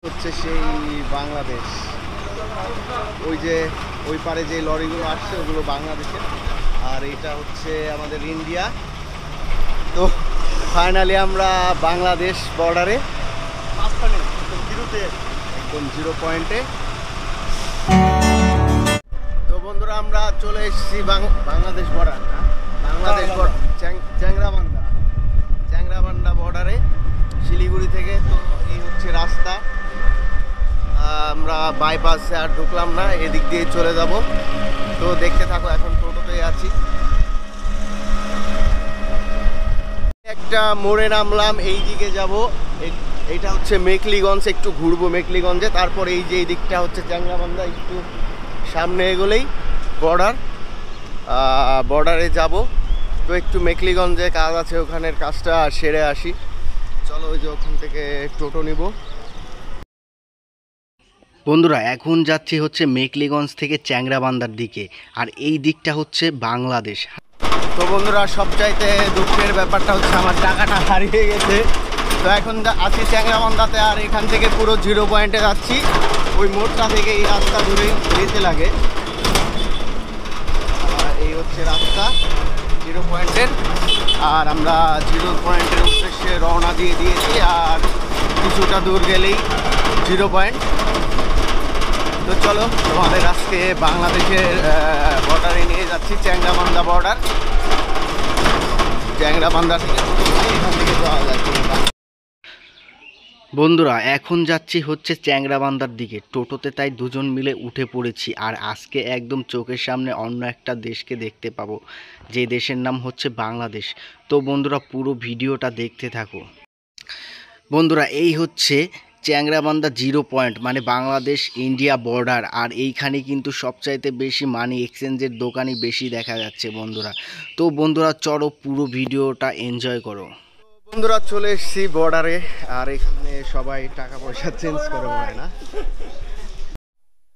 হচ্ছে সেই বাংলাদেশ। ওই যে ওই পারে যে লরিগুলো আসছে ওগুলো বাংলাদেশের, আর এটা হচ্ছে আমাদের ইন্ডিয়া। তো ফাইনালি আমরা বাংলাদেশ বর্ডারে একদম 0 পয়েন্টে। তো বন্ধুরা আমরা চলে এসেছি বাংলাদেশ বর্ডার, বাংলাদেশ চ্যাংরাবান্ধা বর্ডারে শিলিগুড়ি থেকে। তো এই হচ্ছে রাস্তা, আমরা বাইপাসে আর ঢুকলাম না, এদিক দিয়ে চলে যাব। তো দেখতে থাকো, এখন টোটোতেই আছি। একটা মোড়ে নামলাম, এই দিকে যাব। এইটা হচ্ছে মেকলিগঞ্জ, একটু ঘুরবো মেকলিগঞ্জে, তারপর এই যে এই দিকটা হচ্ছে চ্যাংরাবান্ধা। একটু সামনে এগোলেই বর্ডারে যাব। তো একটু মেকলিগঞ্জে কাজ আছে, ওখানের কাজটা সেরে আসি। চলো ওই যে ওখান থেকে টোটো নিব। বন্ধুরা এখন যাচ্ছি হচ্ছে মেকলিগঞ্জ থেকে চ্যাংরাবান্ধার দিকে, আর এই দিকটা হচ্ছে বাংলাদেশ। তো বন্ধুরা সবচাইতে দুঃখের ব্যাপারটা হচ্ছে আমার টাকাটা হারিয়ে গেছে। তো এখন আছি চ্যাংরাবান্ধাতে, আর এখান থেকে পুরো 0 পয়েন্টে যাচ্ছি। ওই মোড়টা থেকে এই রাস্তা ধরে যেতে লাগে। এই হচ্ছে রাস্তা 0 পয়েন্টের, আর আমরা 0 পয়েন্টের উদ্দেশ্যে রওনা দিয়ে দিয়েছি। আর কিছুটা দূর গেলেই 0 পয়েন্ট। তো চলো তোমাদের আজকে বাংলাদেশের বর্ডারে নিয়ে যাচ্ছি, চ্যাংরাবান্ধা বর্ডার। চ্যাংরাবান্ধা থেকে এখান থেকে যাওয়া যাচ্ছে। বন্ধুরা এখন যাচ্ছি হচ্ছে চ্যাংরাবান্ধার দিকে টোটোতে, তাই দুজন মিলে উঠে পড়েছি। আর আজকে একদম চোখের সামনে অন্য একটা দেশকে দেখতে পাবো, যে দেশের নাম হচ্ছে বাংলাদেশ। তো বন্ধুরা পুরো ভিডিওটা দেখতে থাকো। বন্ধুরা এই হচ্ছে চ্যাংরাবান্ধা 0 পয়েন্ট, মানে বাংলাদেশ ইন্ডিয়া বর্ডার। আর এইখানে কিন্তু সবচাইতে বেশি মানি এক্সচেঞ্জের দোকানই বেশি দেখা যাচ্ছে বন্ধুরা। তো বন্ধুরা চলো পুরো ভিডিওটা এনজয় করো। বন্ধুরা চলে এসেছি বর্ডারে, আর এখানে সবাই টাকা পয়সা চেঞ্জ করে মনে না।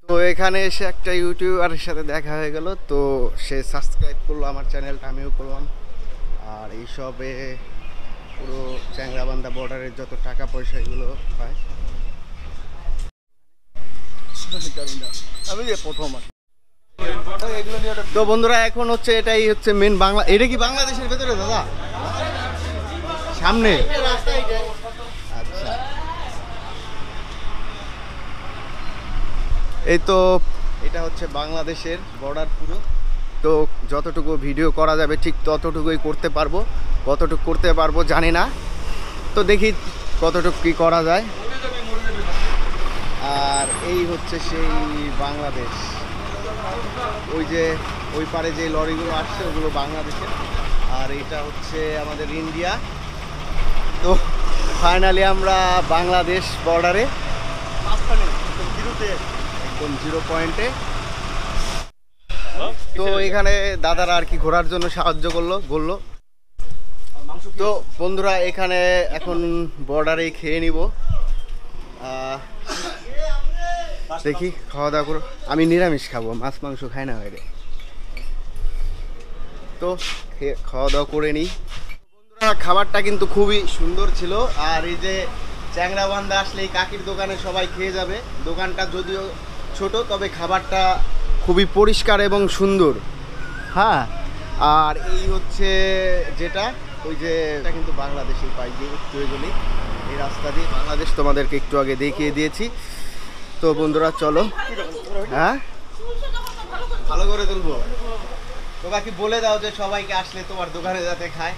তো এখানে এসে একটা ইউটিউবারের সাথে দেখা হয়ে গেল। তো সে সাবস্ক্রাইব করলো আমার চ্যানেলটা, আমিও করলাম। আর এইসবে পুরো চ্যাংরাবান্ধা বর্ডারের যত টাকা পয়সা এগুলো পায়। আমি যে প্রথম। তো বন্ধুরা এখন হচ্ছে এটাই হচ্ছে মেন বাংলা। এটা কি বাংলাদেশের ভেতরে দাদা? সামনে আচ্ছা, এই তো এটা হচ্ছে বাংলাদেশের বর্ডার পুরো। তো যতটুকু ভিডিও করা যাবে ঠিক ততটুকুই করতে পারবো, কতটুকু করতে পারবো জানি না। তো দেখি কতটুকু কি করা যায়। আর এই হচ্ছে সেই বাংলাদেশ। ওই যে ওই পারে যে লরিগুলো আসছে ওগুলো বাংলাদেশের, আর এটা হচ্ছে আমাদের ইন্ডিয়া। তো ফাইনালি আমরা বাংলাদেশ বর্ডারে একদম 0 পয়েন্টে। তো এখানে দাদারা আর কি ঘোরার জন্য সাহায্য বললো। তো বন্ধুরা এখানে এখন বর্ডারে খেয়ে নিব। দেখি খাওয়া দাওয়া করো। আমি নিরামিষ খাবো, মাছ মাংস খাই না বাইরে। তো খাওয়া দাওয়া করে নিই। বন্ধুরা খাবারটা কিন্তু খুবই সুন্দর ছিল। আর এই যে চ্যাংরাবান্ধা আসলে এই কাকির দোকানে সবাই খেয়ে যাবে। দোকানটা যদিও ছোট, তবে খাবারটা খুবই পরিষ্কার এবং সুন্দর। হ্যাঁ, আর এই হচ্ছে যেটা ওই যে এটা কিন্তু বাংলাদেশের পাই দিয়ে একটু এগুলি এই রাস্তা দিয়ে বাংলাদেশ তোমাদেরকে একটু আগে দেখিয়ে দিয়েছি। তো বন্ধুরা চলো, হ্যাঁ ভালো করে তুলবো। তো বাকি বলে দাও যে সবাইকে আসলে তোমার দোকানে যাতে খায়।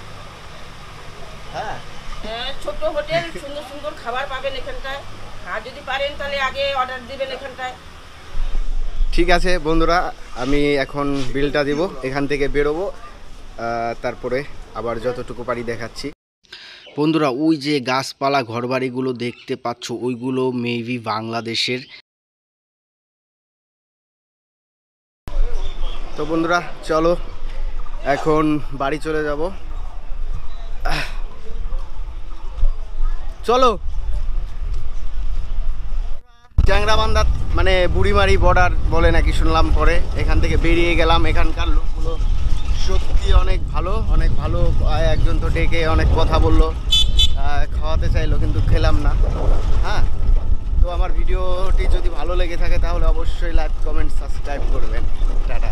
হ্যাঁ, ছোট হোটেল, সুন্দর সুন্দর খাবার পাবেন এখানটায়। আর যদি পারেন তাহলে আগে অর্ডার দিবেন এখানটায়। ঠিক আছে বন্ধুরা, আমি এখন বিলটা দিব, এখান থেকে বেরোবো, তারপরে আবার যতটুকু পারি দেখাচ্ছি। বন্ধুরা ওই যে গাছপালা ঘরবাড়িগুলো দেখতে পাচ্ছ, ওইগুলো মেবি বাংলাদেশের। তো বন্ধুরা চলো এখন বাড়ি চলে যাব। চলো চ্যাংরাবান্ধা মানে বুড়িমারি বর্ডার বলে নাকি শুনলাম, পরে এখান থেকে বেরিয়ে গেলাম। এখানকার লোকগুলো সত্যি অনেক ভালো, অনেক ভালো। একজন তো ডেকে অনেক কথা বললো, খাওয়াতে চাইলো কিন্তু খেলাম না। হ্যাঁ, তো আমার ভিডিওটি যদি ভালো লেগে থাকে তাহলে অবশ্যই লাইক কমেন্ট সাবস্ক্রাইব করবেন। টাটা।